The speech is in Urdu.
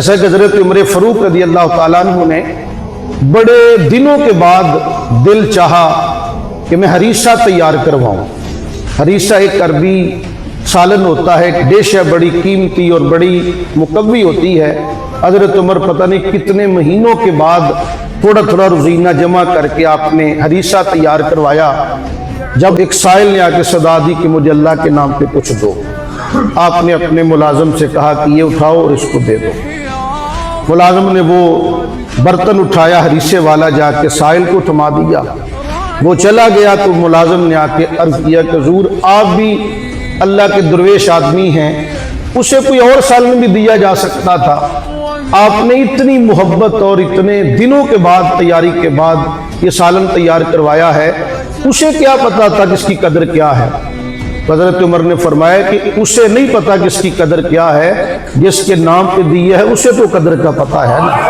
جیسا کہ حضرت عمر فاروق رضی اللہ تعالیٰ عنہ نے بڑے دنوں کے بعد دل چاہا کہ میں ہریسہ تیار کرواؤں۔ ہریسہ ایک عربی سالن ہوتا ہے، ایک ڈش ہے، بڑی قیمتی اور بڑی مقوی ہوتی ہے۔ حضرت عمر پتہ نہیں کتنے مہینوں کے بعد تھوڑا تھوڑا روزینہ جمع کر کے آپ نے ہریسہ تیار کروایا۔ جب ایک سائل نے آ کے صدا دی کہ مجھے اللہ کے نام پہ کچھ دو، آپ نے اپنے ملازم سے کہا کہ یہ اٹھاؤ اور اس کو دے دو۔ ملازم نے وہ برتن اٹھایا، ہریسے والا جا کے سائل کو تھما دیا۔ وہ چلا گیا تو ملازم نے آ کے عرض کیا کہ حضور آپ بھی اللہ کے درویش آدمی ہیں، اسے کوئی اور سالن بھی دیا جا سکتا تھا، آپ نے اتنی محبت اور اتنے دنوں کے بعد تیاری کے بعد یہ سالن تیار کروایا ہے، اسے کیا پتا تھا کس کی قدر کیا ہے؟ حضرت عمر نے فرمایا کہ اسے نہیں پتا کس کی قدر کیا ہے، جس کے نام پہ دی ہے اسے تو قدر کا پتہ ہے نا۔